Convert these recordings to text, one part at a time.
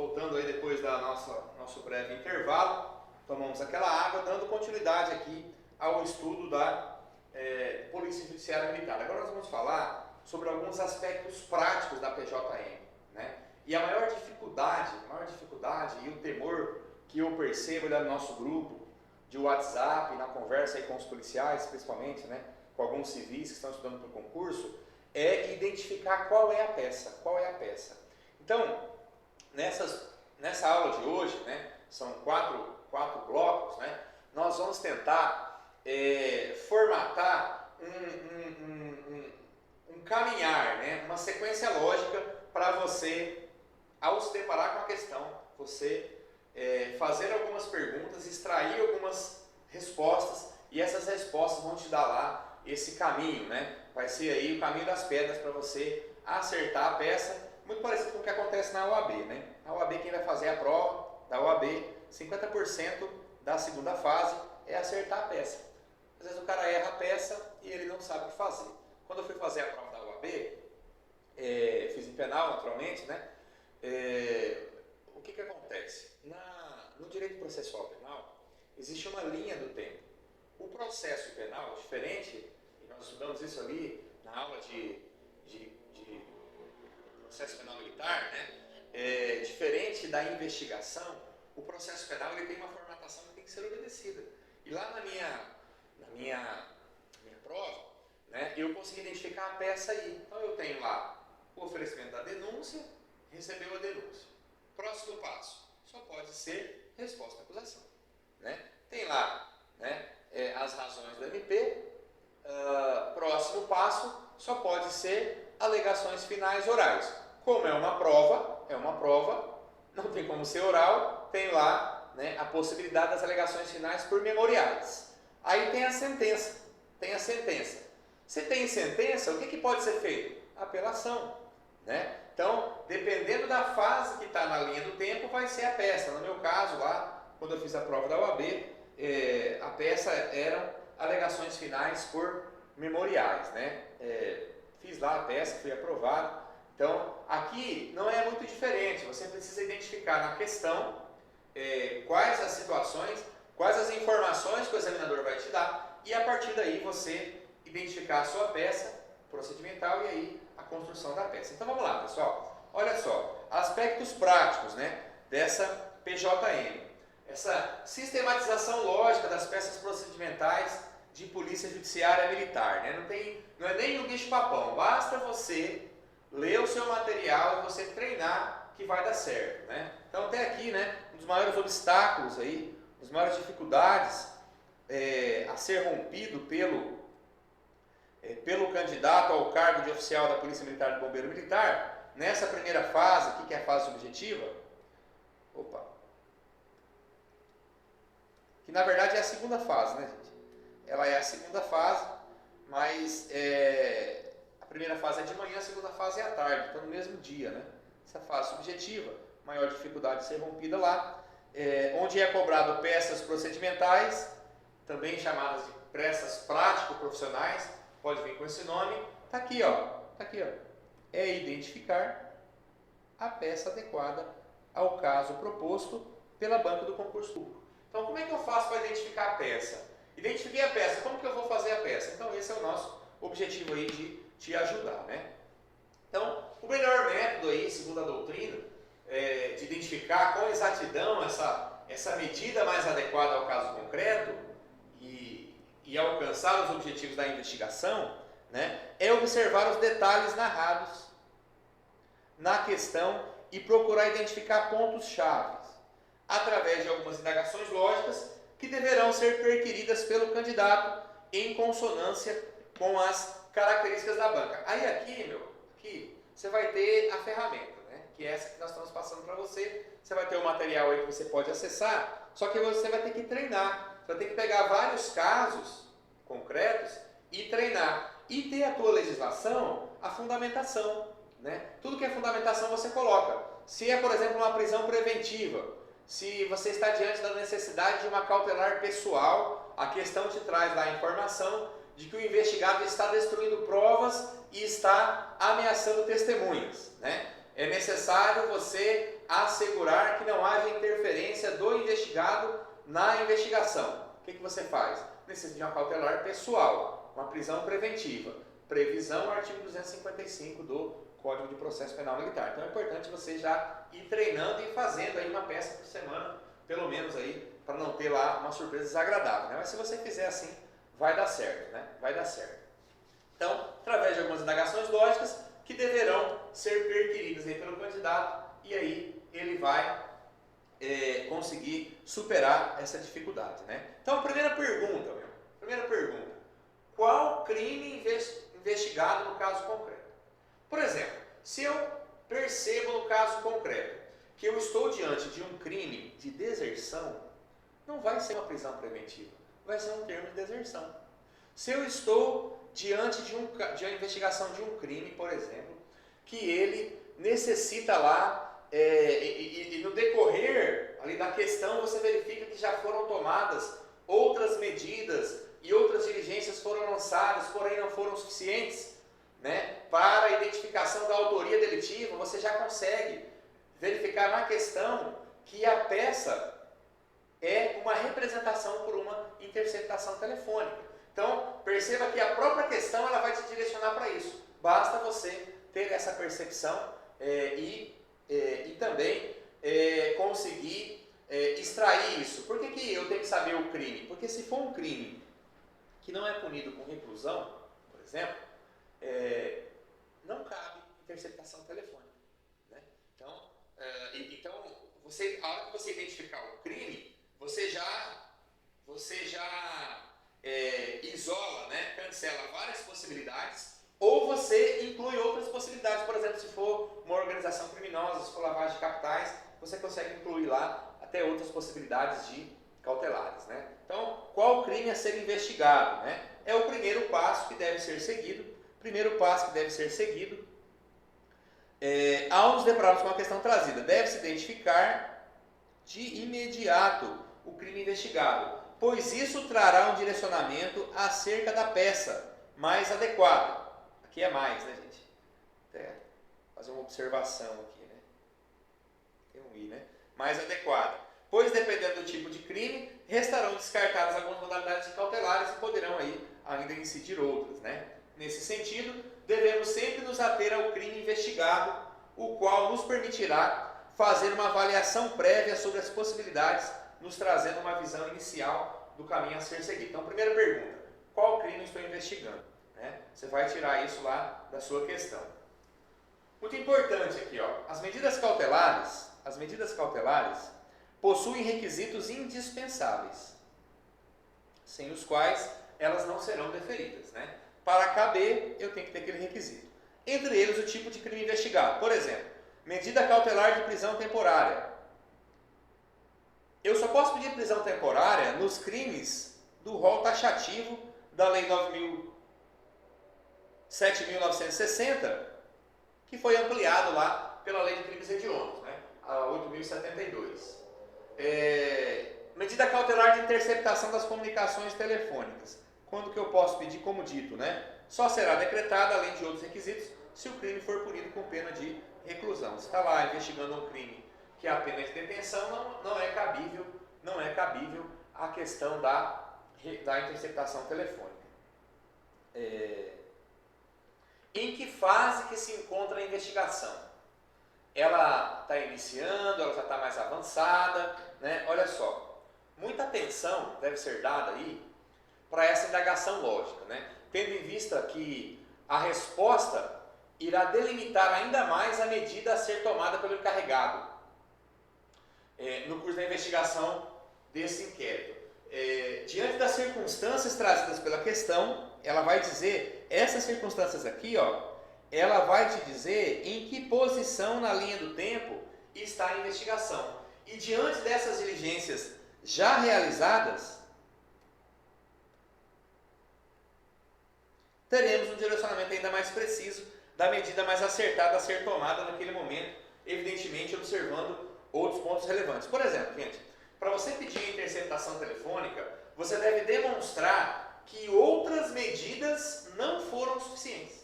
voltando aí depois da nosso breve intervalo, tomamos aquela água, dando continuidade aqui ao estudo da Polícia Judiciária Militar. Agora nós vamos falar sobre alguns aspectos práticos da PJM, né? E a maior dificuldade e o temor que eu percebo lá no nosso grupo de WhatsApp, na conversa aí com os policiais, principalmente, né, com alguns civis que estão estudando para o concurso, é identificar qual é a peça. Então, nessa aula de hoje, né, são quatro blocos, né, nós vamos tentar formatar um caminhar, né, uma sequência lógica para você, ao se deparar com a questão, você fazer algumas perguntas, extrair algumas respostas, e essas respostas vão te dar lá esse caminho, né? Vai ser aí o caminho das pedras para você acertar a peça, muito parecido com o que acontece na OAB, né? Na OAB, quem vai fazer a prova da OAB, 50% da segunda fase é acertar a peça. Às vezes o cara erra a peça e ele não sabe o que fazer. Quando eu fui fazer a prova da OAB, fiz em penal, naturalmente, né? O que acontece? No direito processual penal, existe uma linha do tempo. O processo penal, diferente, e nós estudamos isso ali na aula de processo penal militar, né? Diferente da investigação, o processo penal ele tem uma formatação que tem que ser obedecida. E lá na minha prova, né, eu consegui identificar a peça aí. Então eu tenho lá o oferecimento da denúncia, recebeu a denúncia. Próximo passo, só pode ser resposta à acusação, né? Tem lá, né, as razões do MP. Próximo passo, só pode ser alegações finais orais. Como é uma prova, não tem como ser oral, tem lá, né, a possibilidade das alegações finais por memoriais. Aí tem a sentença. Se tem sentença, o que pode ser feito? Apelação, né? Então, dependendo da fase que está na linha do tempo, vai ser a peça. No meu caso, lá, quando eu fiz a prova da OAB, a peça eram alegações finais por memoriais, né? Fiz lá a peça, fui aprovado. Então, aqui não é muito diferente. Você precisa identificar na questão quais as situações, quais as informações que o examinador vai te dar, e a partir daí você identificar a sua peça procedimental e aí a construção da peça. Então vamos lá, pessoal. Olha só, aspectos práticos, né, dessa PJM. Essa sistematização lógica das peças procedimentais de Polícia Judiciária Militar, né? Não é nem um bicho-papão, basta você ler o seu material e você treinar que vai dar certo, né? Então até aqui, né, um dos maiores obstáculos aí, as maiores dificuldades a ser rompido pelo candidato ao cargo de oficial da Polícia Militar e do Bombeiro Militar, nessa primeira fase aqui, que é a fase subjetiva, que na verdade é a segunda fase, né, gente? Ela é a segunda fase, mas a primeira fase é de manhã, a segunda fase é à tarde, então no mesmo dia, né? Essa fase subjetiva, maior dificuldade de ser rompida lá, onde é cobrado peças procedimentais, também chamadas de peças prático-profissionais, pode vir com esse nome, tá aqui, ó. É identificar a peça adequada ao caso proposto pela banca do concurso público. Então, como é que eu faço para identificar a peça? Identifiquei a peça, como que eu vou fazer a peça? Então, esse é o nosso objetivo aí de te ajudar, né? Então, o melhor método aí, segundo a doutrina, de identificar com exatidão essa medida mais adequada ao caso concreto e alcançar os objetivos da investigação, né, é observar os detalhes narrados na questão e procurar identificar pontos-chave, através de algumas indagações lógicas que deverão ser perquiridas pelo candidato em consonância com as características da banca. Aí aqui você vai ter a ferramenta, né, que é essa que nós estamos passando para você. Você vai ter o material aí que você pode acessar, só que você vai ter que treinar. Você vai ter que pegar vários casos concretos e treinar. E ter a tua legislação, a fundamentação, né? Tudo que é fundamentação você coloca. Se é, por exemplo, uma prisão preventiva, se você está diante da necessidade de uma cautelar pessoal, a questão te traz lá a informação de que o investigado está destruindo provas e está ameaçando testemunhas, né? É necessário você assegurar que não haja interferência do investigado na investigação. O que você faz? Necessita de uma cautelar pessoal, uma prisão preventiva. Previsão, artigo 255 do Código de Processo Penal Militar. Então é importante você já ir treinando e fazendo aí uma peça por semana, pelo menos aí, para não ter lá uma surpresa desagradável, né? Mas se você fizer assim, vai dar certo, né? Vai dar certo. Então, através de algumas indagações lógicas que deverão ser perquiridas aí pelo candidato, e aí ele vai conseguir superar essa dificuldade, né? Então, primeira pergunta, qual crime investigado no caso concreto? Por exemplo, se eu percebo no caso concreto que eu estou diante de um crime de deserção, não vai ser uma prisão preventiva, vai ser um termo de deserção. Se eu estou diante de uma investigação de um crime, por exemplo, que ele necessita lá, e no decorrer ali da questão você verifica que já foram tomadas outras medidas e outras diligências foram lançadas, porém não foram suficientes, né, para a identificação da autoria delitiva, você já consegue verificar na questão que a peça é uma representação por uma interceptação telefônica. Então, perceba que a própria questão ela vai te direcionar para isso. Basta você ter essa percepção e também conseguir extrair isso. Por que eu tenho que saber o crime? Porque se for um crime que não é punido com reclusão, por exemplo, não cabe interceptação telefônica, né? Então, a hora que você identificar o crime, você já isola, né, cancela várias possibilidades, ou você inclui outras possibilidades. Por exemplo, se for uma organização criminosa, se for lavagem de capitais, você consegue incluir lá até outras possibilidades de cautelares, né? Então, qual crime a ser investigado, né? É o primeiro passo que deve ser seguido. Ao nos depararmos com a questão trazida, deve-se identificar de imediato o crime investigado, pois isso trará um direcionamento acerca da peça mais adequada. Aqui é mais, né, gente? Fazer uma observação aqui, né? Tem um i, né? Mais adequada. Pois, dependendo do tipo de crime, restarão descartadas algumas modalidades de cautelares e poderão aí ainda incidir outras, né? Nesse sentido, devemos sempre nos ater ao crime investigado, o qual nos permitirá fazer uma avaliação prévia sobre as possibilidades, nos trazendo uma visão inicial do caminho a ser seguido. Então, primeira pergunta, qual crime eu estou investigando? Né? Você vai tirar isso lá da sua questão. Muito importante aqui, ó, as medidas cautelares possuem requisitos indispensáveis, sem os quais elas não serão deferidas, né? Para caber, eu tenho que ter aquele requisito. Entre eles, o tipo de crime investigado. Por exemplo, medida cautelar de prisão temporária. Eu só posso pedir prisão temporária nos crimes do rol taxativo da Lei 7.960, que foi ampliado lá pela Lei de Crimes Hediondos, né? A 8.072. Medida cautelar de interceptação das comunicações telefônicas. Quando que eu posso pedir, como dito, né? Só será decretada, além de outros requisitos, se o crime for punido com pena de reclusão. Se está lá investigando um crime que é a pena de detenção, não é cabível a questão da interceptação telefônica. Em que fase que se encontra a investigação? Ela está iniciando, ela já está mais avançada, né? Olha só, muita atenção deve ser dada aí para essa indagação lógica, né? Tendo em vista que a resposta irá delimitar ainda mais a medida a ser tomada pelo encarregado no curso da investigação desse inquérito. Diante das circunstâncias trazidas pela questão, ela vai dizer, essas circunstâncias aqui, ó, ela vai te dizer em que posição na linha do tempo está a investigação. E diante dessas diligências já realizadas, teremos um direcionamento ainda mais preciso da medida mais acertada a ser tomada naquele momento, evidentemente observando outros pontos relevantes. Por exemplo, gente, para você pedir a interceptação telefônica, você deve demonstrar que outras medidas não foram suficientes.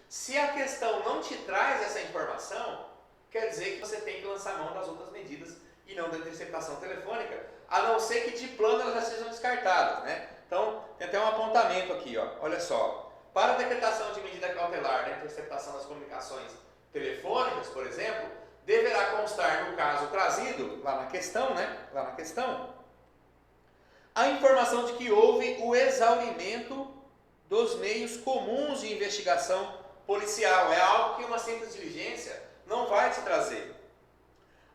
Se a questão não te traz essa informação, quer dizer que você tem que lançar mão das outras medidas e não da interceptação telefônica, a não ser que de plano elas já sejam descartadas, né? Então, tem até um apontamento aqui, ó. Olha só. Para a decretação de medida cautelar da interceptação das comunicações telefônicas, por exemplo, deverá constar no caso trazido, lá na questão, né? Lá na questão, a informação de que houve o exaurimento dos meios comuns de investigação policial. É algo que uma simples diligência não vai te trazer.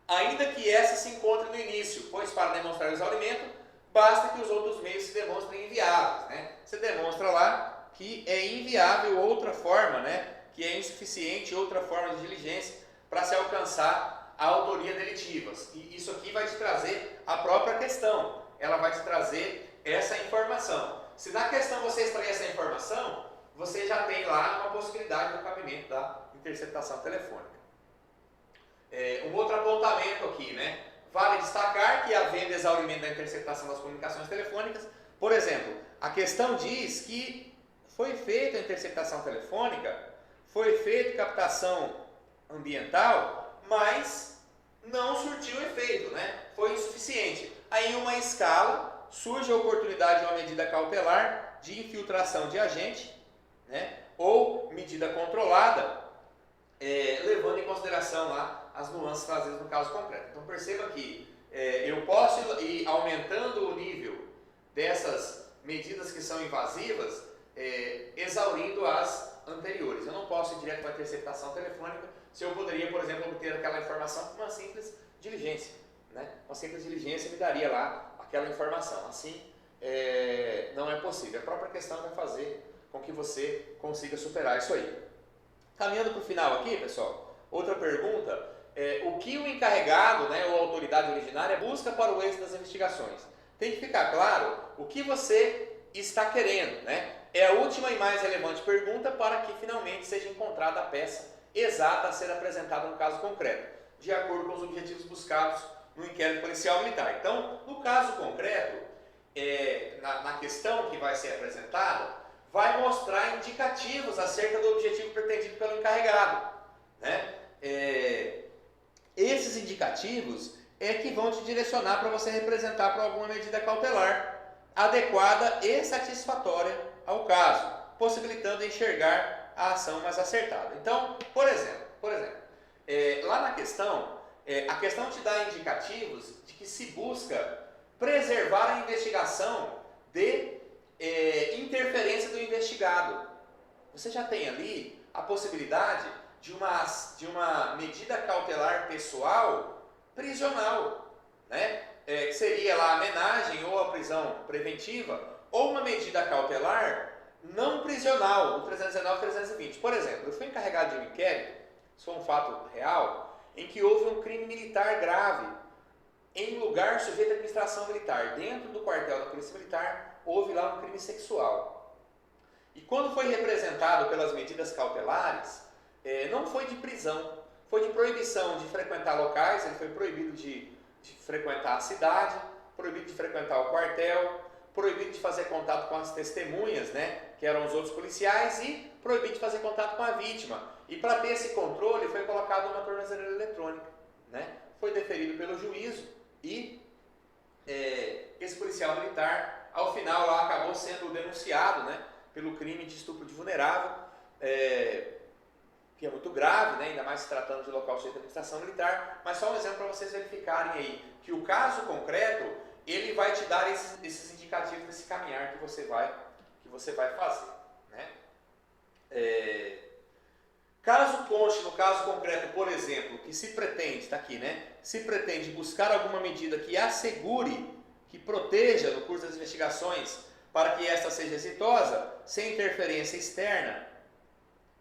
Ainda que essa se encontre no início, pois para demonstrar o exaurimento, basta que os outros meios se demonstrem inviáveis, né? Você demonstra lá que é inviável outra forma, né? Que é insuficiente outra forma de diligência para se alcançar a autoria delitiva. E isso aqui vai te trazer a própria questão. Ela vai te trazer essa informação. Se na questão você extrair essa informação, você já tem lá uma possibilidade do cabimento da interceptação telefônica. Um outro apontamento aqui, né? Vale destacar que, havendo exaurimento da interceptação das comunicações telefônicas, por exemplo, a questão diz que foi feita a interceptação telefônica, foi feita captação ambiental, mas não surtiu efeito, né? Foi insuficiente. Aí, em uma escala, surge a oportunidade de uma medida cautelar de infiltração de agente, né? Ou medida controlada, levando em consideração lá as nuances trazidas no caso concreto. Então perceba que eu posso ir aumentando o nível dessas medidas que são invasivas, exaurindo as anteriores. Eu não posso ir direto para a interceptação telefônica se eu poderia, por exemplo, obter aquela informação com uma simples diligência, né? Uma simples diligência me daria lá aquela informação. Assim, não é possível. A própria questão vai fazer com que você consiga superar isso aí. Caminhando para o final aqui, pessoal, outra pergunta. O que o encarregado, né, ou a autoridade originária busca para o êxito das investigações? Tem que ficar claro o que você está querendo, né? É a última e mais relevante pergunta para que finalmente seja encontrada a peça exata a ser apresentada no caso concreto, de acordo com os objetivos buscados no inquérito policial militar. Então, no caso concreto, na questão que vai ser apresentada, vai mostrar indicativos acerca do objetivo pretendido pelo encarregado, né? Esses indicativos que vão te direcionar para você representar para alguma medida cautelar adequada e satisfatória ao caso, possibilitando enxergar a ação mais acertada. Então, por exemplo, lá na questão, a questão te dá indicativos de que se busca preservar a investigação de interferência do investigado. Você já tem ali a possibilidade de uma medida cautelar pessoal prisional, né? Que seria lá a amenagem ou a prisão preventiva, ou uma medida cautelar não prisional, o 319 e 320. Por exemplo, eu fui encarregado de um inquérito, isso foi um fato real, em que houve um crime militar grave em lugar sujeito à administração militar. Dentro do quartel da Polícia Militar, houve lá um crime sexual. E quando foi representado pelas medidas cautelares, não foi de prisão, foi de proibição de frequentar locais, ele foi proibido de frequentar a cidade, proibido de frequentar o quartel, proibido de fazer contato com as testemunhas, né, que eram os outros policiais, e proibido de fazer contato com a vítima. E para ter esse controle foi colocado uma tornozeleira eletrônica, né? Foi deferido pelo juízo e esse policial militar, ao final, lá, acabou sendo denunciado, né, pelo crime de estupro de vulnerável, que é muito grave, né, ainda mais se tratando de local sujeito à administração militar, mas só um exemplo para vocês verificarem aí, que o caso concreto, ele vai te dar esses indicativos desse caminhar que você vai fazer, né? Caso conste, no caso concreto, por exemplo, que se pretende, está aqui, né? Se pretende buscar alguma medida que assegure, que proteja no curso das investigações, para que esta seja exitosa, sem interferência externa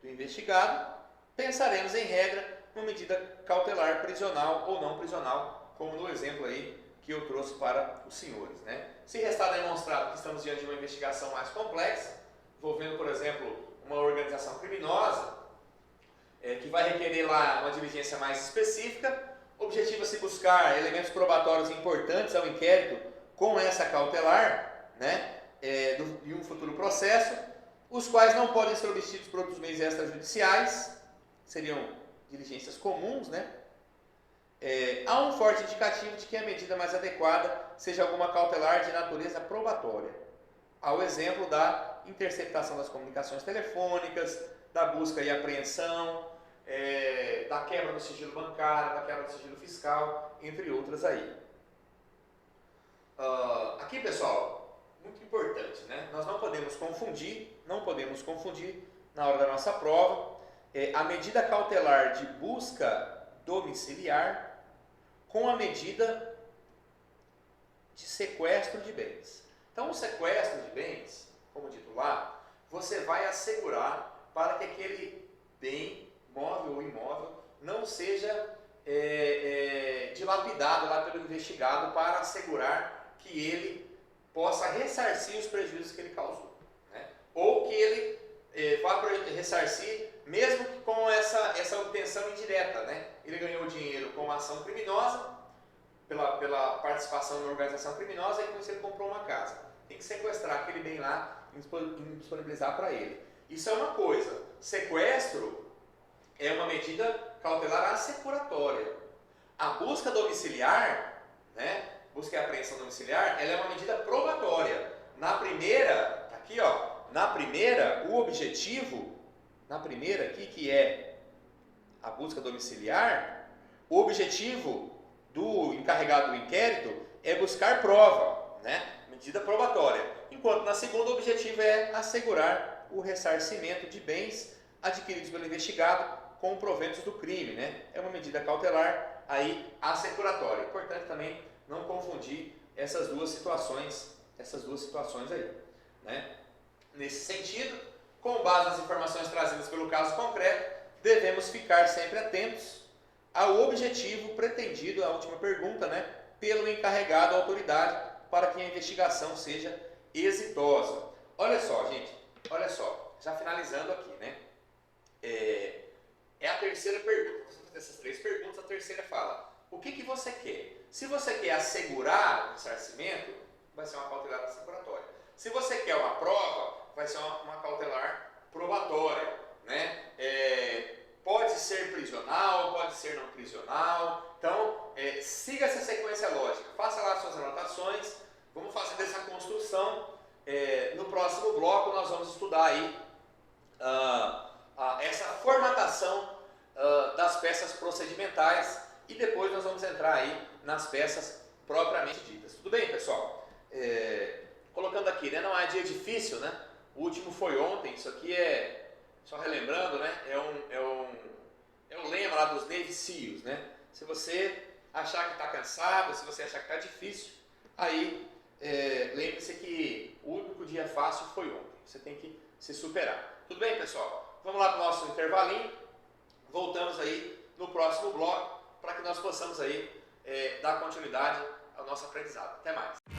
do investigado, pensaremos em regra uma medida cautelar prisional ou não prisional, como no exemplo aí que eu trouxe para os senhores, né? Se restar demonstrado que estamos diante de uma investigação mais complexa, envolvendo, por exemplo, uma organização criminosa, que vai requerer lá uma diligência mais específica, objetiva-se buscar elementos probatórios importantes ao inquérito com essa cautelar, né? De um futuro processo, os quais não podem ser obtidos por outros meios extrajudiciais, seriam diligências comuns, né? Há um forte indicativo de que a medida mais adequada seja alguma cautelar de natureza probatória. Há o exemplo da interceptação das comunicações telefônicas, da busca e apreensão, da quebra do sigilo bancário, da quebra do sigilo fiscal, entre outras aí. Aqui, pessoal, muito importante, né? Nós não podemos confundir na hora da nossa prova, a medida cautelar de busca domiciliar com a medida de sequestro de bens. Então, o sequestro de bens, como dito lá, você vai assegurar para que aquele bem, móvel ou imóvel, não seja dilapidado lá pelo investigado para assegurar que ele possa ressarcir os prejuízos que ele causou, né? Ou que ele vá ressarcir mesmo que com essa obtenção indireta, né? Ele ganhou dinheiro com uma ação criminosa, pela participação na organização criminosa, e com isso ele comprou uma casa. Tem que sequestrar aquele bem lá e disponibilizar para ele. Isso é uma coisa. Sequestro é uma medida cautelar assecuratória. A busca domiciliar, né? Busca e apreensão domiciliar, ela é uma medida probatória. Na primeira, aqui ó, na primeira, o objetivo, na primeira aqui, que é a busca domiciliar, o objetivo do encarregado do inquérito é buscar prova, né? Medida probatória. Enquanto na segunda, o objetivo é assegurar o ressarcimento de bens adquiridos pelo investigado com proventos do crime, né? É uma medida cautelar aí assecuratória. Importante também não confundir essas duas situações aí, né? Nesse sentido, com base nas informações trazidas pelo caso concreto, devemos ficar sempre atentos ao objetivo pretendido, a última pergunta, né, pelo encarregado, a autoridade, para que a investigação seja exitosa. Olha só, gente, olha só, já finalizando aqui, né, é a terceira pergunta. Dessas três perguntas, a terceira fala: o que você quer? Se você quer assegurar o ressarcimento, vai ser uma cautelar assecuratória. Se você quer uma prova, vai ser uma cautelar probatória, né? Pode ser prisional, pode ser não prisional. Então, siga essa sequência lógica. Faça lá as suas anotações. Vamos fazer dessa construção. No próximo bloco, nós vamos estudar aí essa formatação das peças procedimentais, e depois nós vamos entrar aí nas peças propriamente ditas. Tudo bem, pessoal? Colocando aqui, né? Não é dia difícil, né? O último foi ontem. Isso aqui só relembrando, né? É o lema lá dos Navy SEALs, né? Se você achar que está cansado, se você achar que está difícil, aí lembre-se que o único dia fácil foi ontem. Você tem que se superar. Tudo bem, pessoal? Vamos lá para o nosso intervalinho. Voltamos aí no próximo bloco para que nós possamos aí dar continuidade ao nosso aprendizado. Até mais!